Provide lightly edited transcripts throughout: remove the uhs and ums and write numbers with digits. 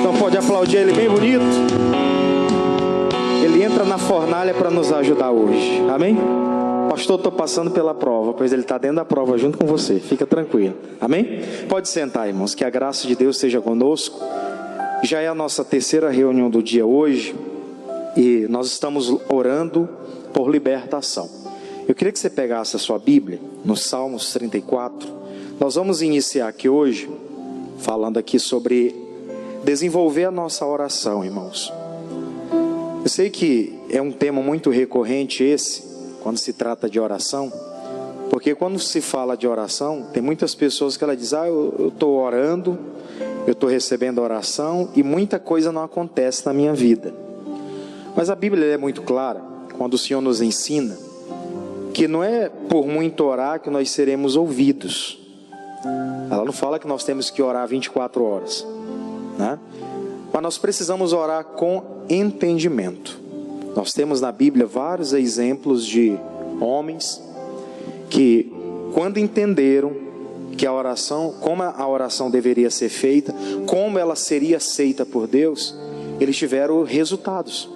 Então pode aplaudir ele bem bonito. Ele entra na fornalha para nos ajudar hoje. Amém? Pastor, estou passando pela prova. Pois ele está dentro da prova junto com você. Fica tranquilo. Amém? Pode sentar, irmãos. Que a graça de Deus esteja conosco. Já é a nossa terceira reunião do dia hoje. E nós estamos orando por libertação. Eu queria que você pegasse a sua Bíblia no Salmos 34. Nós vamos iniciar aqui hoje falando aqui sobre desenvolver a nossa oração, irmãos. Eu sei que é um tema muito recorrente esse, quando se trata de oração, porque quando se fala de oração, tem muitas pessoas que ela diz, eu estou orando, eu estou recebendo oração e muita coisa não acontece na minha vida. Mas a Bíblia é muito clara, quando o Senhor nos ensina, que não é por muito orar que nós seremos ouvidos. Ela não fala que nós temos que orar 24 horas, né? Mas nós precisamos orar com entendimento. Nós temos na Bíblia vários exemplos de homens que, quando entenderam que a oração, como a oração deveria ser feita, como ela seria aceita por Deus, eles tiveram resultados.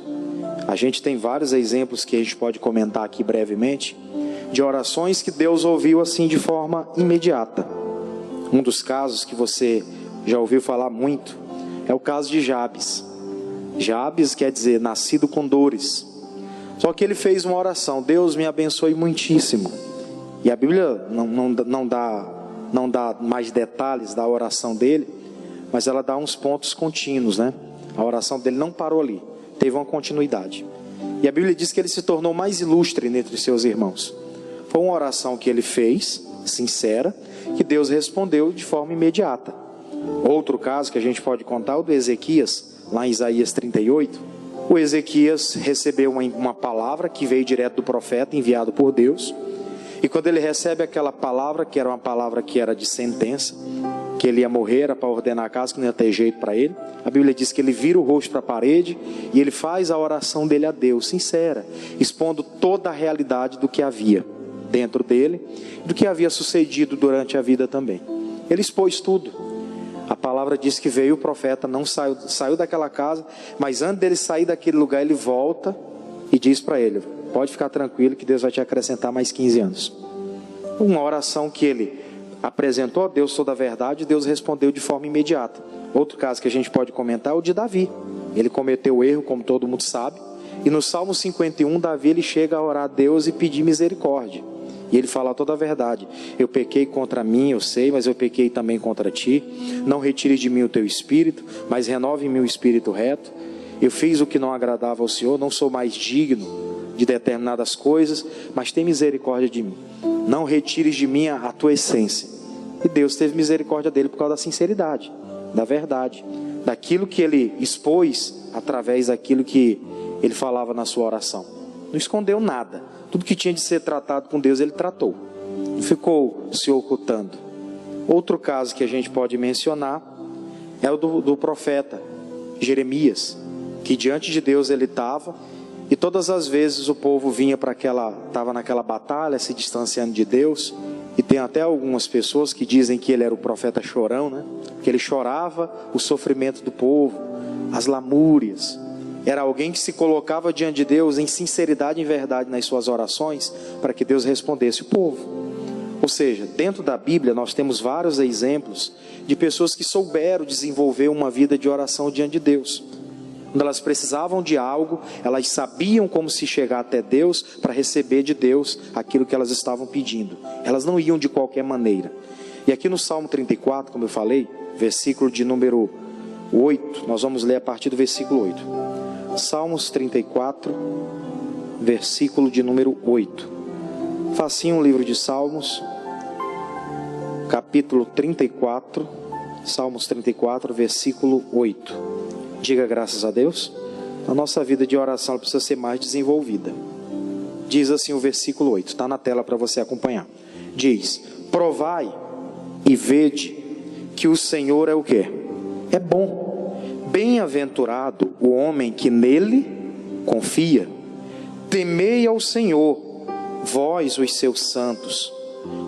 A gente tem vários exemplos que a gente pode comentar aqui brevemente, de orações que Deus ouviu assim de forma imediata. Um dos casos que você já ouviu falar muito é o caso de Jabes. Jabes quer dizer nascido com dores. Só que ele fez uma oração: Deus me abençoe muitíssimo. E a Bíblia não dá mais detalhes da oração dele, mas ela dá uns pontos contínuos, né? A oração dele não parou ali, teve uma continuidade. E a Bíblia diz que ele se tornou mais ilustre entre seus irmãos. Foi uma oração que ele fez, sincera, que Deus respondeu de forma imediata. Outro caso que a gente pode contar é o do Ezequias, lá em Isaías 38. O Ezequias recebeu uma palavra que veio direto do profeta, enviado por Deus. E quando ele recebe aquela palavra, que era uma palavra que era de sentença, que ele ia morrer, era para ordenar a casa, que não ia ter jeito para ele, a Bíblia diz que ele vira o rosto para a parede e ele faz a oração dele a Deus, sincera, expondo toda a realidade do que havia dentro dele, do que havia sucedido durante a vida também. Ele expôs tudo. A palavra diz que veio o profeta, não saiu daquela casa, mas antes dele sair daquele lugar, ele volta e diz para ele: pode ficar tranquilo que Deus vai te acrescentar mais 15 anos. Uma oração que ele apresentou a Deus toda a verdade, Deus respondeu de forma imediata. Outro caso que a gente pode comentar é o de Davi. Ele cometeu o erro, como todo mundo sabe, e no Salmo 51, Davi ele chega a orar a Deus e pedir misericórdia. E ele fala toda a verdade: eu pequei contra mim, eu sei, mas eu pequei também contra ti. Não retire de mim o teu espírito, mas renove em mim o espírito reto. Eu fiz o que não agradava ao Senhor, não sou mais digno de determinadas coisas, mas tem misericórdia de mim. Não retires de mim a tua essência. E Deus teve misericórdia dele por causa da sinceridade, da verdade, daquilo que ele expôs através daquilo que ele falava na sua oração. Não escondeu nada. Tudo que tinha de ser tratado com Deus, ele tratou. Não ficou se ocultando. Outro caso que a gente pode mencionar é o do profeta Jeremias, que diante de Deus ele estava, e todas as vezes o povo vinha para estava naquela batalha, se distanciando de Deus. E tem até algumas pessoas que dizem que ele era o profeta chorão, né? Que ele chorava o sofrimento do povo, as lamúrias. Era alguém que se colocava diante de Deus em sinceridade e em verdade nas suas orações, para que Deus respondesse o povo. Ou seja, dentro da Bíblia nós temos vários exemplos de pessoas que souberam desenvolver uma vida de oração diante de Deus. Quando elas precisavam de algo, elas sabiam como se chegar até Deus para receber de Deus aquilo que elas estavam pedindo. Elas não iam de qualquer maneira. E aqui no Salmo 34, como eu falei, versículo de número 8, nós vamos ler a partir do versículo 8. Salmos 34, versículo de número 8. Facinho o livro de Salmos, capítulo 34, Salmos 34, versículo 8. Diga graças a Deus. A nossa vida de oração precisa ser mais desenvolvida. Diz assim o versículo 8, está na tela para você acompanhar. Diz: provai e vede que o Senhor é o quê? É bom. Bem-aventurado o homem que nele confia. Temei ao Senhor, vós os seus santos,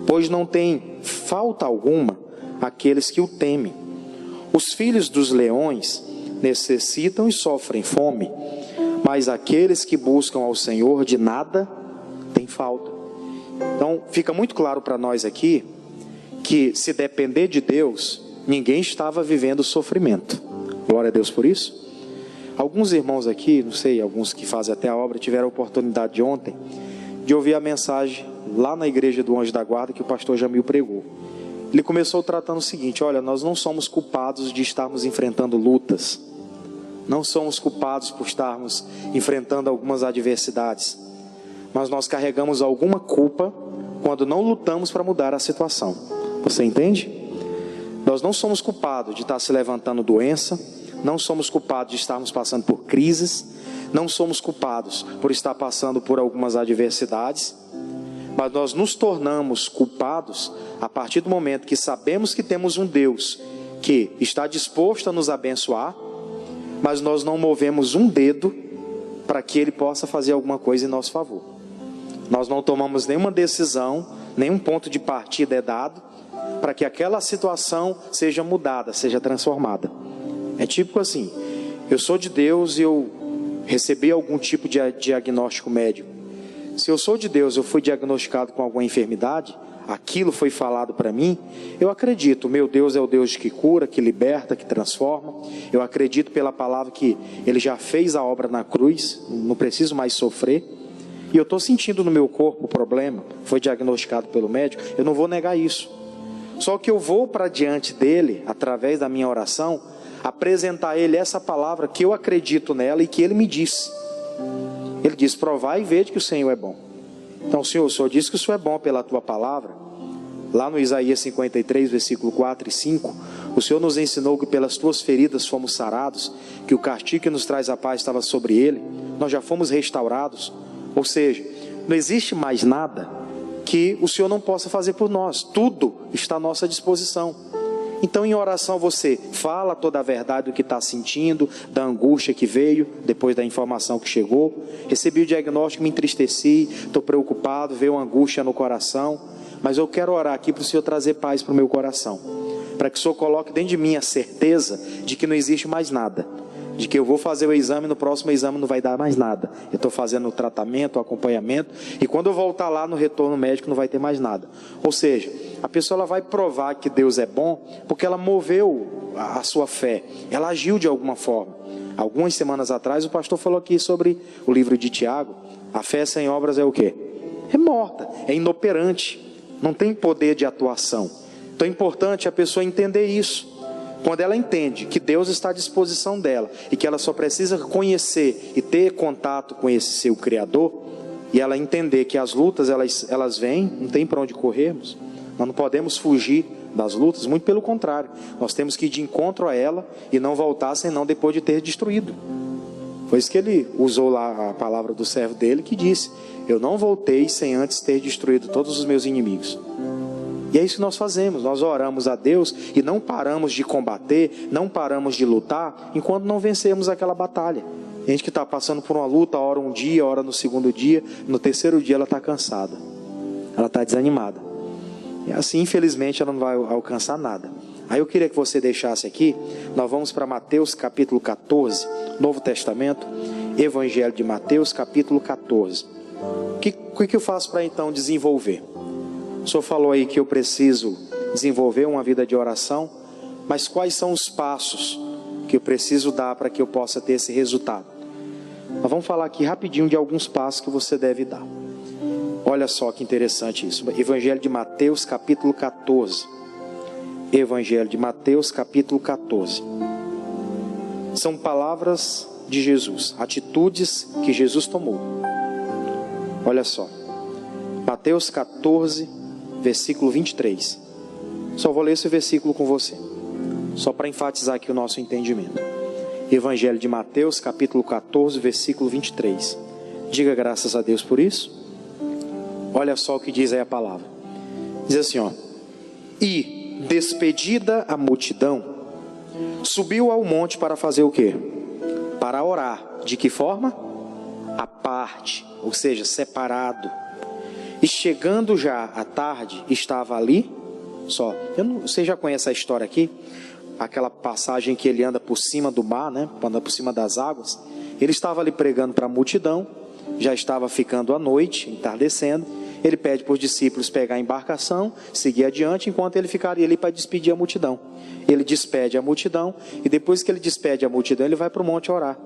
pois não tem falta alguma aqueles que o temem. Os filhos dos leões necessitam e sofrem fome, mas aqueles que buscam ao Senhor de nada têm falta. Então, fica muito claro para nós aqui, que se depender de Deus, ninguém estava vivendo sofrimento. Glória a Deus por isso. Alguns irmãos aqui, não sei, alguns que fazem até a obra, tiveram a oportunidade de ontem, de ouvir a mensagem lá na igreja do Anjo da Guarda, que o pastor Jamil pregou. Ele começou tratando o seguinte: olha, nós não somos culpados de estarmos enfrentando lutas, não somos culpados por estarmos enfrentando algumas adversidades, mas nós carregamos alguma culpa quando não lutamos para mudar a situação. Você entende? Nós não somos culpados de estar se levantando doença, não somos culpados de estarmos passando por crises, não somos culpados por estar passando por algumas adversidades, mas nós nos tornamos culpados a partir do momento que sabemos que temos um Deus que está disposto a nos abençoar, mas nós não movemos um dedo para que Ele possa fazer alguma coisa em nosso favor. Nós não tomamos nenhuma decisão, nenhum ponto de partida é dado para que aquela situação seja mudada, seja transformada. É típico assim: eu sou de Deus e eu recebi algum tipo de diagnóstico médico. Se eu sou de Deus, eu fui diagnosticado com alguma enfermidade, aquilo foi falado para mim, eu acredito, meu Deus é o Deus que cura, que liberta, que transforma. Eu acredito pela palavra que Ele já fez a obra na cruz, não preciso mais sofrer. E eu estou sentindo no meu corpo o problema, foi diagnosticado pelo médico, eu não vou negar isso. Só que eu vou para diante dele, através da minha oração, apresentar a Ele essa palavra que eu acredito nela e que Ele me disse. Ele diz: provai e vede que o Senhor é bom. Então, Senhor, o Senhor disse que o Senhor é bom pela Tua palavra. Lá no Isaías 53, versículo 4 e 5, o Senhor nos ensinou que pelas Tuas feridas fomos sarados, que o castigo que nos traz a paz estava sobre Ele, nós já fomos restaurados. Ou seja, não existe mais nada que o Senhor não possa fazer por nós, tudo está à nossa disposição. Então, em oração, você fala toda a verdade do que está sentindo, da angústia que veio depois da informação que chegou. Recebi o diagnóstico, me entristeci, estou preocupado, veio uma angústia no coração, mas eu quero orar aqui para o Senhor trazer paz para o meu coração, para que o Senhor coloque dentro de mim a certeza de que não existe mais nada, de que eu vou fazer o exame, no próximo exame não vai dar mais nada, eu estou fazendo o tratamento, o acompanhamento, e quando eu voltar lá no retorno médico não vai ter mais nada. Ou seja, a pessoa ela vai provar que Deus é bom, porque ela moveu a sua fé, ela agiu de alguma forma. Algumas semanas atrás o pastor falou aqui sobre o livro de Tiago. A fé sem obras é o quê? É morta, é inoperante, não tem poder de atuação. Então é importante a pessoa entender isso. Quando ela entende que Deus está à disposição dela e que ela só precisa conhecer e ter contato com esse seu Criador, e ela entender que as lutas elas vêm, não tem para onde corrermos, nós não podemos fugir das lutas, muito pelo contrário, nós temos que ir de encontro a ela e não voltar senão depois de ter destruído. Foi isso que ele usou lá a palavra do servo dele, que disse: eu não voltei sem antes ter destruído todos os meus inimigos. E é isso que nós fazemos, nós oramos a Deus e não paramos de combater, não paramos de lutar, enquanto não vencermos aquela batalha. Tem gente que está passando por uma luta, ora um dia, ora no segundo dia, no terceiro dia ela está cansada, ela está desanimada. E assim, infelizmente, ela não vai alcançar nada. Aí eu queria que você deixasse aqui, nós vamos para Mateus capítulo 14, Novo Testamento, Evangelho de Mateus capítulo 14. O que eu faço para então desenvolver? O senhor falou aí que eu preciso desenvolver uma vida de oração, mas quais são os passos que eu preciso dar para que eu possa ter esse resultado? Nós vamos falar aqui rapidinho de alguns passos que você deve dar. Olha só que interessante isso. Evangelho de Mateus capítulo 14. Evangelho de Mateus capítulo 14. São palavras de Jesus, atitudes que Jesus tomou. Olha só. Mateus 14, versículo 23. Só vou ler esse versículo com você, só para enfatizar aqui o nosso entendimento. Evangelho de Mateus capítulo 14, versículo 23. Diga graças a Deus por isso. Olha só o que diz aí a palavra. Diz assim, ó: e despedida a multidão, subiu ao monte para fazer o quê? Para orar. De que forma? À parte, ou seja, separado. E chegando já à tarde, estava ali só. Você já conhece a história aqui? aquela passagem que ele anda por cima do mar, né? Anda por cima das águas. Ele estava ali pregando para a multidão, já estava ficando a noite, entardecendo. Ele pede para os discípulos pegar a embarcação, seguir adiante, enquanto ele ficaria ali para despedir a multidão. Ele despede a multidão, e depois que ele despede a multidão, ele vai para o monte orar.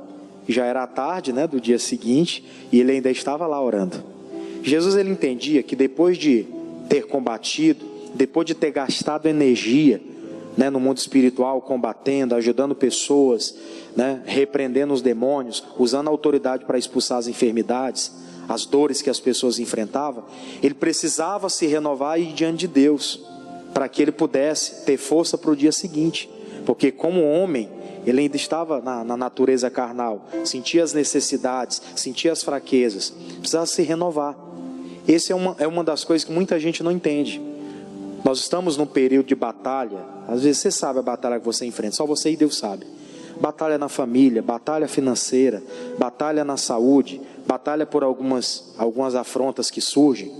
Já era a tarde, né, do dia seguinte, e ele ainda estava lá orando. Jesus, ele entendia que depois de ter combatido, depois de ter gastado energia, né, no mundo espiritual, combatendo, ajudando pessoas, né, repreendendo os demônios, usando a autoridade para expulsar as enfermidades, as dores que as pessoas enfrentavam, ele precisava se renovar e ir diante de Deus, para que ele pudesse ter força para o dia seguinte, porque como homem, ele ainda estava na natureza carnal, sentia as necessidades, sentia as fraquezas, precisava se renovar. Essa é uma das coisas que muita gente não entende. Nós estamos num período de batalha. Às vezes você sabe a batalha que você enfrenta, só você e Deus sabe. Batalha na família, batalha financeira, batalha na saúde, batalha por algumas afrontas que surgem,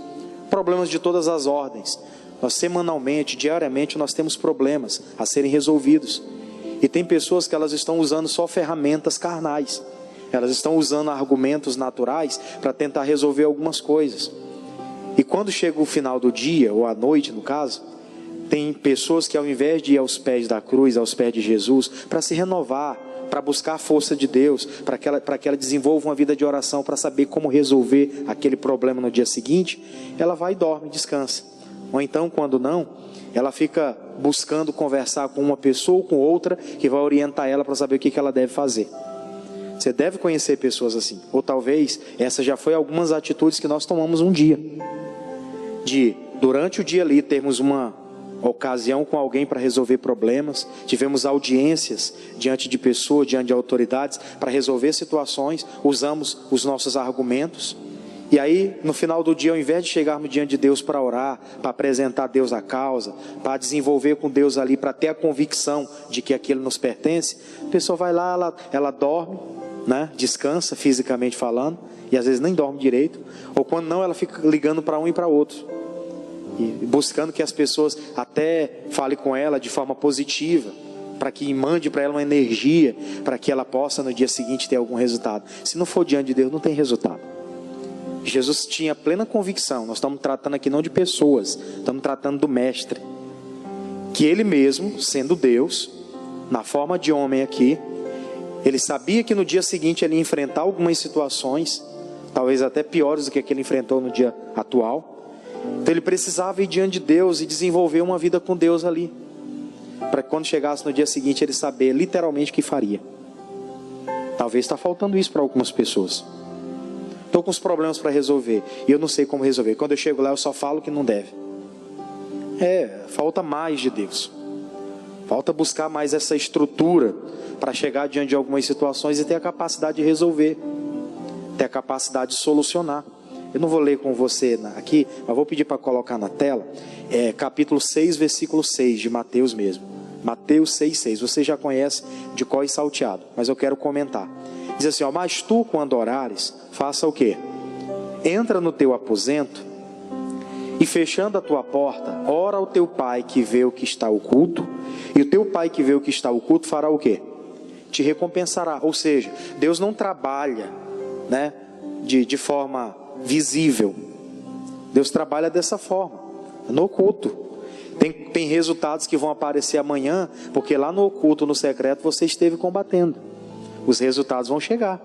problemas de todas as ordens. Nós semanalmente, diariamente, nós temos problemas a serem resolvidos. E tem pessoas que elas estão usando só ferramentas carnais. Elas estão usando argumentos naturais para tentar resolver algumas coisas. E quando chega o final do dia, ou a noite no caso, tem pessoas que ao invés de ir aos pés da cruz, aos pés de Jesus, para se renovar, para buscar a força de Deus, para que ela desenvolva uma vida de oração, para saber como resolver aquele problema no dia seguinte, ela vai e dorme, descansa. Ou então, quando não, ela fica buscando conversar com uma pessoa ou com outra, que vai orientar ela para saber o que ela deve fazer. Você deve conhecer pessoas assim. Ou talvez, essa já foi algumas atitudes que nós tomamos um dia. De, durante o dia ali, termos uma ocasião com alguém para resolver problemas. Tivemos audiências diante de pessoas, diante de autoridades, para resolver situações. Usamos os nossos argumentos. E aí, no final do dia, ao invés de chegarmos diante de Deus para orar, para apresentar a Deus a causa, para desenvolver com Deus ali, para ter a convicção de que aquilo nos pertence, a pessoa vai lá, ela dorme, né? Descansa fisicamente falando, e às vezes nem dorme direito, ou quando não, ela fica ligando para um e para outro, e buscando que as pessoas até falem com ela de forma positiva, para que mande para ela uma energia, para que ela possa no dia seguinte ter algum resultado. Se não for diante de Deus, não tem resultado. Jesus tinha plena convicção. Nós estamos tratando aqui não de pessoas, estamos tratando do Mestre, que ele mesmo, sendo Deus, na forma de homem aqui, ele sabia que no dia seguinte ele ia enfrentar algumas situações, talvez até piores do que ele enfrentou no dia atual. Então ele precisava ir diante de Deus e desenvolver uma vida com Deus ali, para que quando chegasse no dia seguinte ele saber literalmente o que faria. Talvez está faltando isso para algumas pessoas. Estou com os problemas para resolver e eu não sei como resolver. Quando eu chego lá eu só falo que não deve. Falta mais de Deus. Falta buscar mais essa estrutura para chegar diante de algumas situações e ter a capacidade de resolver, ter a capacidade de solucionar. Eu não vou ler com você aqui, mas vou pedir para colocar na tela, capítulo 6, versículo 6 de Mateus mesmo. Mateus 6,6. Você já conhece de cor e salteado, mas eu quero comentar. Diz assim, mas tu quando orares, faça o quê? Entra no teu aposento e fechando a tua porta, ora ao teu pai que vê o que está oculto, e o teu pai que vê o que está oculto fará o quê? Te recompensará. Ou seja, Deus não trabalha, né, de forma visível. Deus trabalha dessa forma, no oculto. Tem resultados que vão aparecer amanhã, porque lá no oculto, no secreto, você esteve combatendo. Os resultados vão chegar.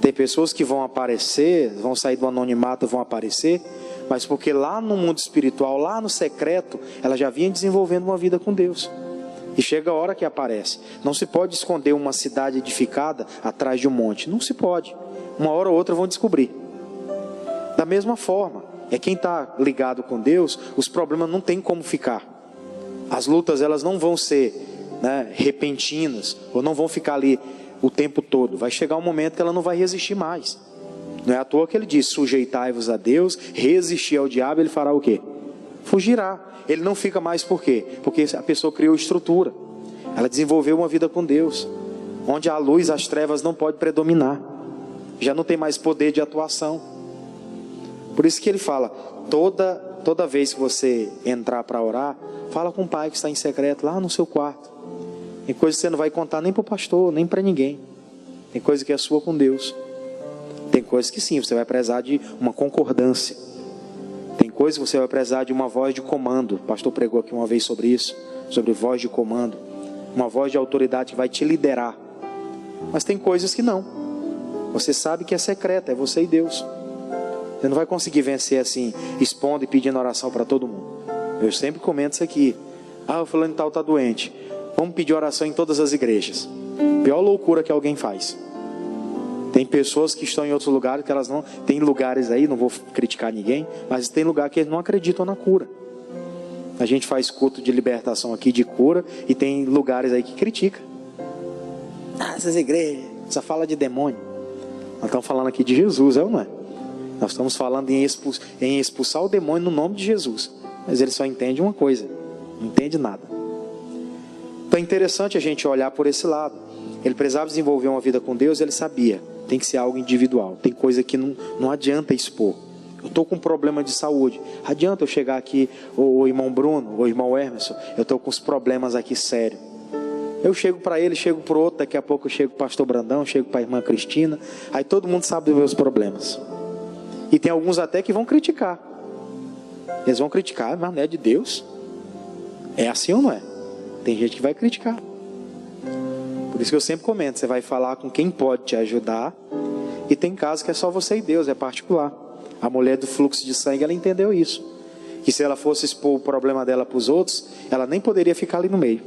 Tem pessoas que vão aparecer, vão sair do anonimato, vão aparecer, mas porque lá no mundo espiritual, lá no secreto, ela já vinha desenvolvendo uma vida com Deus. E chega a hora que aparece. Não se pode esconder uma cidade edificada atrás de um monte. Não se pode. Uma hora ou outra vão descobrir. Da mesma forma, quem está ligado com Deus, os problemas não tem como ficar. As lutas, elas não vão ser, né, repentinas, ou não vão ficar ali o tempo todo. Vai chegar um momento que ela não vai resistir mais. Não é à toa que ele diz, sujeitai-vos a Deus, resistir ao diabo, ele fará o quê? Fugirá. Ele não fica mais por quê? Porque a pessoa criou estrutura. Ela desenvolveu uma vida com Deus, onde a luz, as trevas não podem predominar. Já não tem mais poder de atuação. Por isso que ele fala, toda vez que você entrar para orar, fala com o pai que está em secreto, lá no seu quarto. Tem coisa que você não vai contar nem para o pastor, nem para ninguém. Tem coisa que é sua com Deus. Tem coisa que sim, você vai precisar de uma concordância. Tem coisa que você vai precisar de uma voz de comando. O pastor pregou aqui uma vez sobre isso, sobre voz de comando. Uma voz de autoridade que vai te liderar. Mas tem coisas que não. Você sabe que é secreta, é você e Deus. Você não vai conseguir vencer assim, expondo e pedindo oração para todo mundo. Eu sempre comento isso aqui. O fulano tal está doente. Vamos pedir oração em todas as igrejas. Pior loucura que alguém faz. Tem pessoas que estão em outros lugares que elas não... Tem lugares aí, não vou criticar ninguém, mas tem lugar que eles não acreditam na cura. A gente faz culto de libertação aqui, de cura, e tem lugares aí que critica. Essas igrejas, só fala de demônio. Nós estamos falando aqui de Jesus, é ou não é? Nós estamos falando em expulsar o demônio no nome de Jesus. Mas ele só entende uma coisa, não entende nada. Então é interessante a gente olhar por esse lado. Ele precisava desenvolver uma vida com Deus, ele sabia. Tem que ser algo individual. Tem coisa que não adianta expor. Eu estou com um problema de saúde. Adianta eu chegar aqui, o irmão Bruno, o irmão Emerson, eu estou com os problemas aqui sérios. Eu chego para ele, chego para o outro, daqui a pouco eu chego para o pastor Brandão, chego para a irmã Cristina. Aí todo mundo sabe dos meus problemas. E tem alguns até que vão criticar. Eles vão criticar, mas não é de Deus. É assim ou não é? Tem gente que vai criticar. Por isso que eu sempre comento, você vai falar com quem pode te ajudar. E tem casos que é só você e Deus, é particular. A mulher do fluxo de sangue, ela entendeu isso. Que se ela fosse expor o problema dela para os outros, ela nem poderia ficar ali no meio.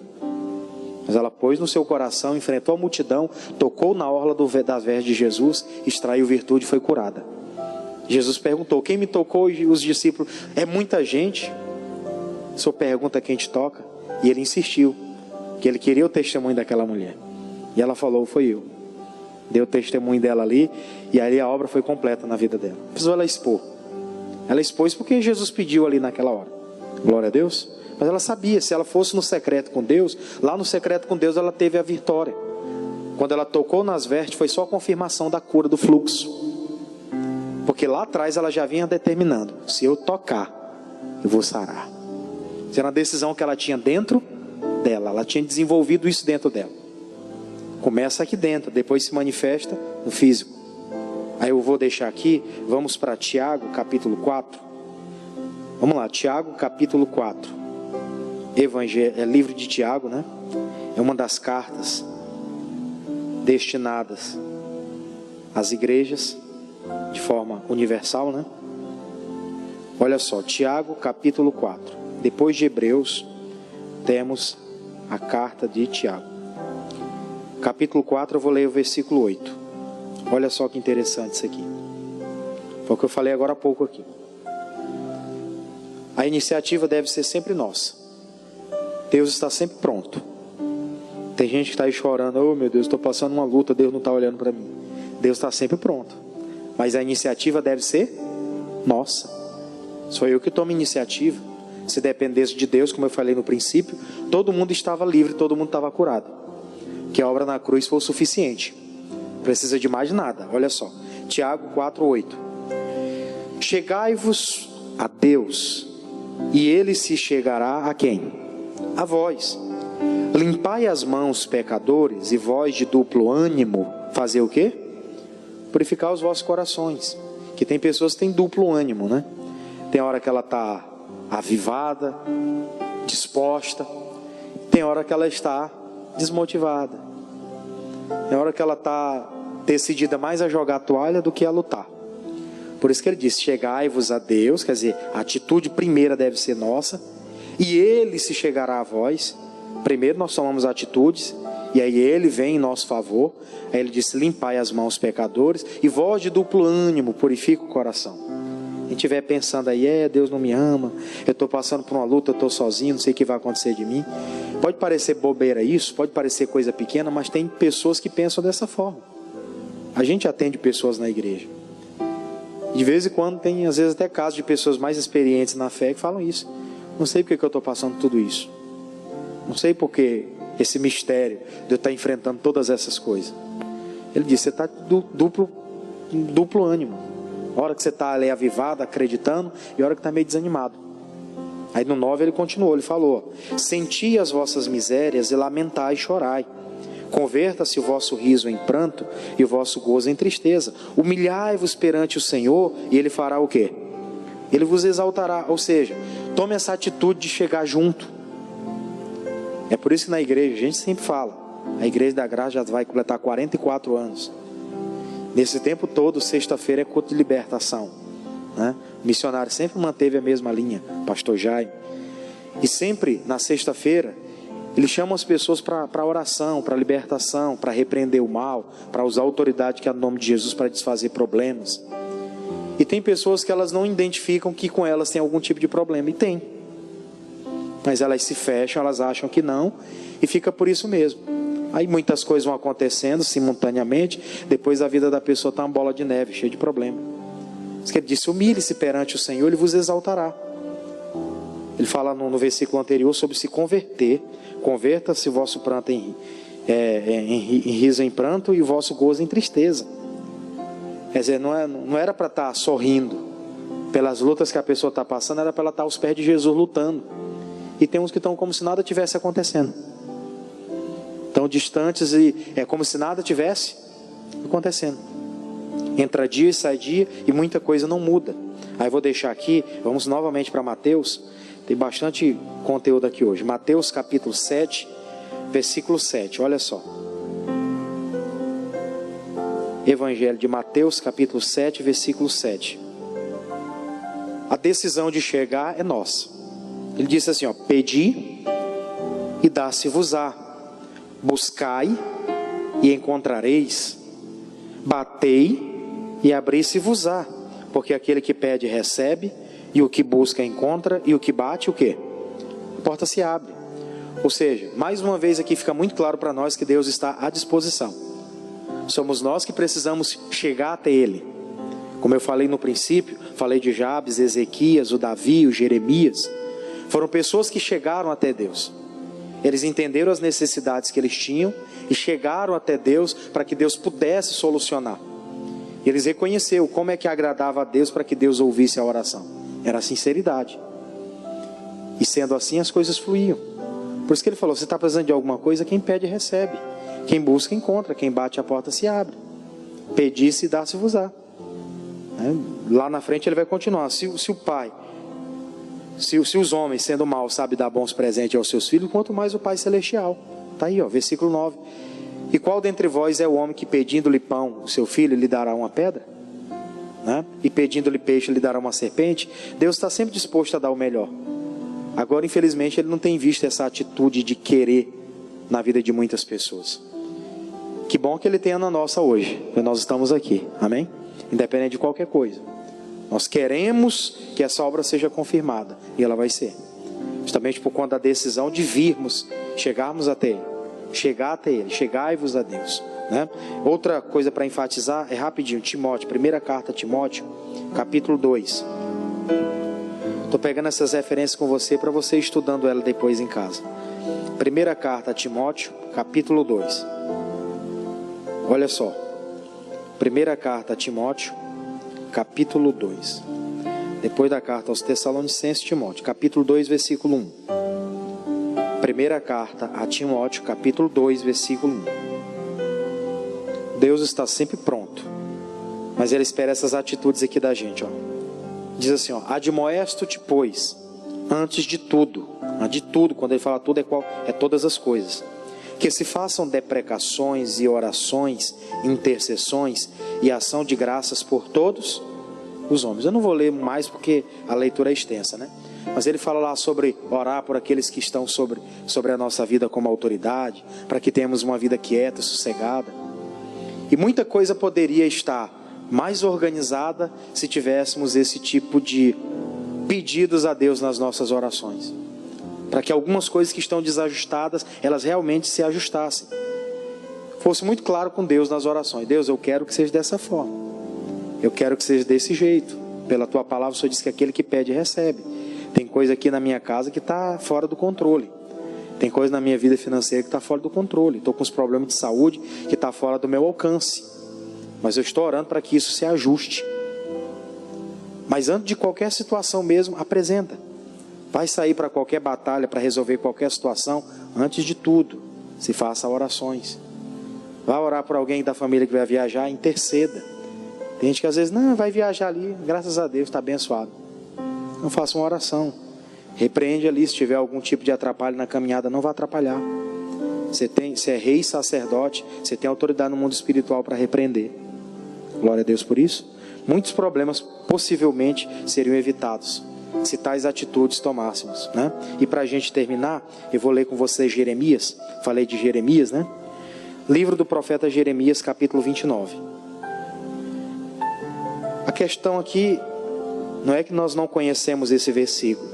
Mas ela pôs no seu coração, enfrentou a multidão, tocou na orla das vestes de Jesus, extraiu virtude e foi curada. Jesus perguntou, quem me tocou? E os discípulos, é muita gente. O Senhor pergunta quem te toca. E ele insistiu, que ele queria o testemunho daquela mulher. E ela falou, foi eu. Deu o testemunho dela ali, e ali a obra foi completa na vida dela. Precisou ela expor. Ela expôs porque Jesus pediu ali naquela hora. Glória a Deus. Mas ela sabia, se ela fosse no secreto com Deus, lá no secreto com Deus ela teve a vitória. Quando ela tocou nas vestes, foi só a confirmação da cura do fluxo. Porque lá atrás ela já vinha determinando, se eu tocar, eu vou sarar. Isso era uma decisão que ela tinha dentro dela, ela tinha desenvolvido isso dentro dela. Começa aqui dentro, depois se manifesta no físico. Aí eu vou deixar aqui, vamos para Tiago capítulo 4. Vamos lá, Tiago capítulo 4. É livro de Tiago, né? É uma das cartas destinadas às igrejas de forma universal, né? Olha só, Tiago capítulo 4. Depois de Hebreus, temos a carta de Tiago. Capítulo 4, eu vou ler o versículo 8. Olha só que interessante isso aqui. Foi o que eu falei agora há pouco aqui. A iniciativa deve ser sempre nossa. Deus está sempre pronto. Tem gente que está aí chorando, oh meu Deus, estou passando uma luta, Deus não está olhando para mim. Deus está sempre pronto. Mas a iniciativa deve ser nossa. Sou eu que tomo iniciativa. Se dependesse de Deus, como eu falei no princípio, todo mundo estava livre, todo mundo estava curado. Que a obra na cruz foi o suficiente. Não precisa de mais nada. Olha só, Tiago 4:8. Chegai-vos a Deus, e Ele se chegará a quem? A vós. Limpai as mãos, pecadores, e vós de duplo ânimo, fazer o quê? Purificar os vossos corações. Que tem pessoas que têm duplo ânimo, né? Tem hora que ela está avivada, disposta. Tem hora que ela está desmotivada. Tem hora que ela está decidida mais a jogar a toalha do que a lutar. Por isso que ele diz, chegai-vos a Deus, quer dizer, a atitude primeira deve ser nossa, e Ele se chegará a vós. Primeiro nós tomamos atitudes, e aí Ele vem em nosso favor. Aí ele disse, limpai as mãos, pecadores, e vós de duplo ânimo, purifica o coração. Quem estiver pensando aí, Deus não me ama, eu estou passando por uma luta, eu estou sozinho, não sei o que vai acontecer de mim. Pode parecer bobeira isso, pode parecer coisa pequena, mas tem pessoas que pensam dessa forma. A gente atende pessoas na igreja. De vez em quando tem, às vezes, até casos de pessoas mais experientes na fé que falam isso. Não sei porque que eu estou passando tudo isso. Não sei porque esse mistério de eu estar enfrentando todas essas coisas. Ele disse, você está duplo ânimo. A hora que você está ali avivado, acreditando, e a hora que está meio desanimado. Aí no 9 ele continuou, ele falou: senti as vossas misérias e lamentai e chorai. Converta-se o vosso riso em pranto e o vosso gozo em tristeza. Humilhai-vos perante o Senhor e Ele fará o quê? Ele vos exaltará. Ou seja, tome essa atitude de chegar junto. É por isso que na igreja, a gente sempre fala, a Igreja da Graça já vai completar 44 anos. Nesse tempo todo, sexta-feira é culto de libertação, né? O missionário sempre manteve a mesma linha, pastor Jaime. E sempre na sexta-feira, ele chama as pessoas para oração, para libertação, para repreender o mal, para usar a autoridade que é no nome de Jesus para desfazer problemas. E tem pessoas que elas não identificam que com elas tem algum tipo de problema, e tem. Mas elas se fecham, elas acham que não, e fica por isso mesmo. Aí muitas coisas vão acontecendo simultaneamente, depois a vida da pessoa está uma bola de neve, cheia de problema. Isso que ele disse: humilhe-se perante o Senhor, Ele vos exaltará. Ele fala no versículo anterior sobre se converter. Converta-se o vosso pranto em riso em pranto e o vosso gozo em tristeza. Quer dizer, não era para estar sorrindo pelas lutas que a pessoa está passando, era para ela estar aos pés de Jesus lutando. E tem uns que estão como se nada tivesse acontecendo, tão distantes, e é como se nada tivesse acontecendo. Entra dia e sai dia e muita coisa não muda. Aí vou deixar aqui, vamos novamente para Mateus. Tem bastante conteúdo aqui hoje. Mateus capítulo 7, versículo 7. Olha só. Evangelho de Mateus capítulo 7, versículo 7. A decisão de chegar é nossa. Ele disse assim, ó: pedi e dá-se-vos-á. Buscai e encontrareis. Batei e abri-se-vos-á. Porque aquele que pede recebe, e o que busca encontra, e o que bate, o quê? A porta se abre. Ou seja, mais uma vez aqui fica muito claro para nós que Deus está à disposição. Somos nós que precisamos chegar até Ele. Como eu falei no princípio, falei de Jabes, Ezequias, o Davi, o Jeremias. Foram pessoas que chegaram até Deus. Eles entenderam as necessidades que eles tinham e chegaram até Deus para que Deus pudesse solucionar. Eles reconheceram como é que agradava a Deus para que Deus ouvisse a oração. Era a sinceridade. E sendo assim, as coisas fluíam. Por isso que ele falou: você está precisando de alguma coisa, quem pede recebe. Quem busca encontra, quem bate a porta se abre. Pedi-se e dá-se-vos-á. Lá na frente ele vai continuar. Se o pai, se os homens sendo maus sabem dar bons presentes aos seus filhos, quanto mais o Pai Celestial. Está aí, ó, versículo 9. E qual dentre vós é o homem que, pedindo-lhe pão, o seu filho, lhe dará uma pedra? Né? E pedindo-lhe peixe, lhe dará uma serpente? Deus está sempre disposto a dar o melhor. Agora, infelizmente, Ele não tem visto essa atitude de querer na vida de muitas pessoas. Que bom que Ele tenha na nossa hoje, porque nós estamos aqui, amém? Independente de qualquer coisa. Nós queremos que essa obra seja confirmada, e ela vai ser. Justamente por conta da decisão de virmos, chegarmos até Ele. Chegar até Ele, chegai-vos a Deus, né? Outra coisa para enfatizar é rapidinho, Timóteo, primeira carta a Timóteo, capítulo 2. Estou pegando essas referências com você para você ir estudando ela depois em casa. Primeira carta a Timóteo, capítulo 2. Olha só. Primeira carta a Timóteo, capítulo 2. Depois da carta aos Tessalonicenses, Timóteo, capítulo 2, versículo 1. Primeira carta a Timóteo, capítulo 2, versículo 1. Deus está sempre pronto, mas Ele espera essas atitudes aqui da gente, ó. Diz assim, ó: admoesto-te, pois, antes de tudo, quando Ele fala tudo é todas as coisas, que se façam deprecações e orações, intercessões e ação de graças por todos os homens. Eu não vou ler mais porque a leitura é extensa, né? Mas ele fala lá sobre orar por aqueles que estão sobre a nossa vida como autoridade, para que tenhamos uma vida quieta, sossegada. E muita coisa poderia estar mais organizada se tivéssemos esse tipo de pedidos a Deus nas nossas orações. Para que algumas coisas que estão desajustadas, elas realmente se ajustassem. Fosse muito claro com Deus nas orações: Deus, eu quero que seja dessa forma. Eu quero que seja desse jeito. Pela tua palavra, o Senhor diz que aquele que pede, recebe. Tem coisa aqui na minha casa que está fora do controle. Tem coisa na minha vida financeira que está fora do controle. Estou com uns problemas de saúde que está fora do meu alcance. Mas eu estou orando para que isso se ajuste. Mas antes de qualquer situação mesmo, apresenta. Vai sair para qualquer batalha, para resolver qualquer situação, antes de tudo, se faça orações. Vai orar por alguém da família que vai viajar, interceda. Tem gente que às vezes, não, vai viajar ali, graças a Deus, está abençoado. Não faça uma oração. Repreende ali, se tiver algum tipo de atrapalho na caminhada, não vai atrapalhar. Você é rei e sacerdote, você tem autoridade no mundo espiritual para repreender. Glória a Deus por isso. Muitos problemas possivelmente seriam evitados se tais atitudes tomássemos, né? E para a gente terminar, eu vou ler com vocês Jeremias. Falei de Jeremias, né? Livro do profeta Jeremias, capítulo 29. A questão aqui não é que nós não conhecemos esse versículo,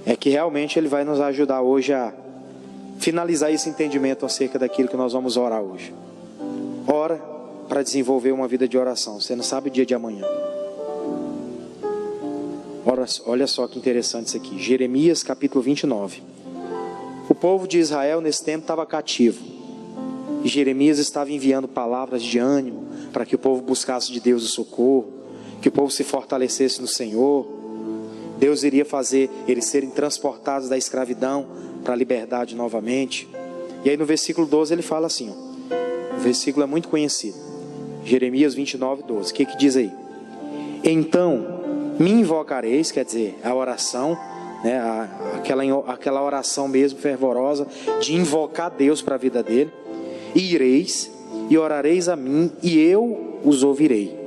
é que realmente ele vai nos ajudar hoje a finalizar esse entendimento acerca daquilo que nós vamos orar hoje. Ora para desenvolver uma vida de oração. Você não sabe o dia de amanhã. Olha só que interessante isso aqui. Jeremias capítulo 29. O povo de Israel nesse tempo estava cativo. E Jeremias estava enviando palavras de ânimo para que o povo buscasse de Deus o socorro, que o povo se fortalecesse no Senhor. Deus iria fazer eles serem transportados da escravidão para a liberdade novamente. E aí no versículo 12 ele fala assim, ó, o versículo é muito conhecido, Jeremias 29, 12, o que diz aí? Então me invocareis, quer dizer, a oração, né, aquela oração mesmo fervorosa, de invocar Deus para a vida dele, e ireis, e orareis a mim, e eu os ouvirei,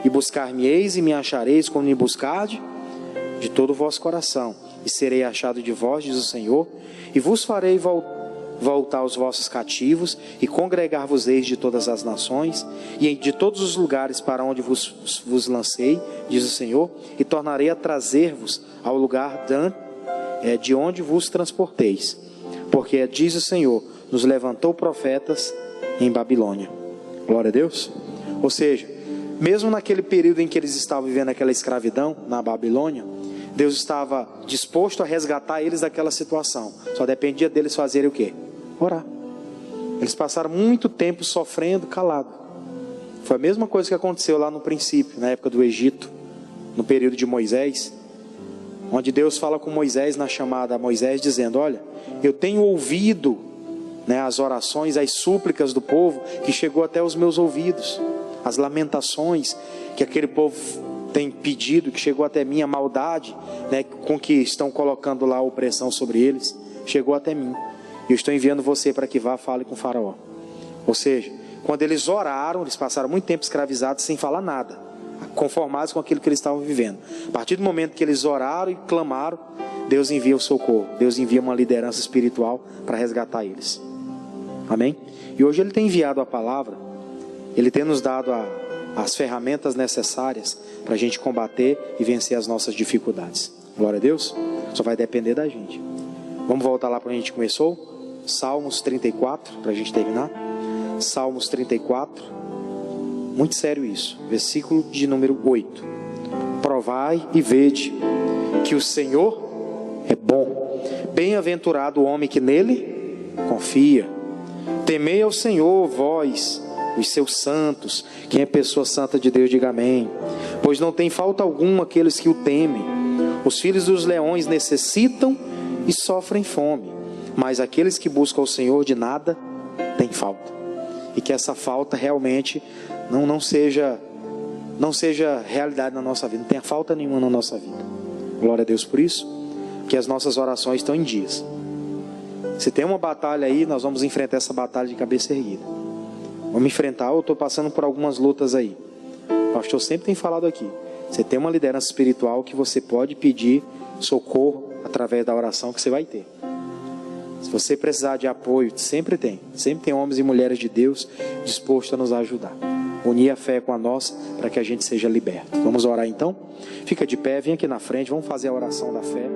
e buscar-me-eis e me achareis quando me buscardes de todo o vosso coração, e serei achado de vós, diz o Senhor, e vos farei voltar os vossos cativos, e congregar-vos-eis de todas as nações, e de todos os lugares para onde vos lancei, diz o Senhor, e tornarei a trazer-vos ao lugar de onde vos transporteis, porque diz o Senhor, nos levantou profetas em Babilônia. Glória a Deus. Ou seja, mesmo naquele período em que eles estavam vivendo aquela escravidão na Babilônia, Deus estava disposto a resgatar eles daquela situação. Só dependia deles fazerem o quê? Orar. Eles passaram muito tempo sofrendo, calado. Foi a mesma coisa que aconteceu lá no princípio, na época do Egito, no período de Moisés, onde Deus fala com Moisés na chamada a Moisés, dizendo, olha, eu tenho ouvido, né, as orações, as súplicas do povo, que chegou até os meus ouvidos, as lamentações que aquele povo tem pedido, que chegou até mim, a maldade, né, com que estão colocando lá a opressão sobre eles, chegou até mim, e eu estou enviando você para que vá, fale com o faraó. Ou seja, quando eles oraram, eles passaram muito tempo escravizados sem falar nada, conformados com aquilo que eles estavam vivendo. A partir do momento que eles oraram e clamaram, Deus envia o socorro, Deus envia uma liderança espiritual para resgatar eles. Amém? E hoje Ele tem enviado a palavra, Ele tem nos dado as ferramentas necessárias para a gente combater e vencer as nossas dificuldades. Glória a Deus. Só vai depender da gente. Vamos voltar lá para onde a gente começou? Salmos 34, para a gente terminar. Salmos 34. Muito sério isso. Versículo de número 8. Provai e vede que o Senhor é bom. Bem-aventurado o homem que nele confia. Temei ao Senhor, vós, os seus santos. Quem é pessoa santa de Deus, diga amém. Pois não tem falta alguma aqueles que o temem. Os filhos dos leões necessitam e sofrem fome, mas aqueles que buscam o Senhor de nada têm falta. E que essa falta realmente não seja realidade na nossa vida, não tenha falta nenhuma na nossa vida. Glória a Deus por isso, que as nossas orações estão em dias. Se tem uma batalha aí, nós vamos enfrentar essa batalha de cabeça erguida. Vamos enfrentar, eu estou passando por algumas lutas aí. O pastor sempre tem falado aqui, você tem uma liderança espiritual que você pode pedir socorro através da oração que você vai ter. Se você precisar de apoio, sempre tem homens e mulheres de Deus dispostos a nos ajudar. Unir a fé com a nossa para que a gente seja liberto. Vamos orar então? Fica de pé, vem aqui na frente, vamos fazer a oração da fé.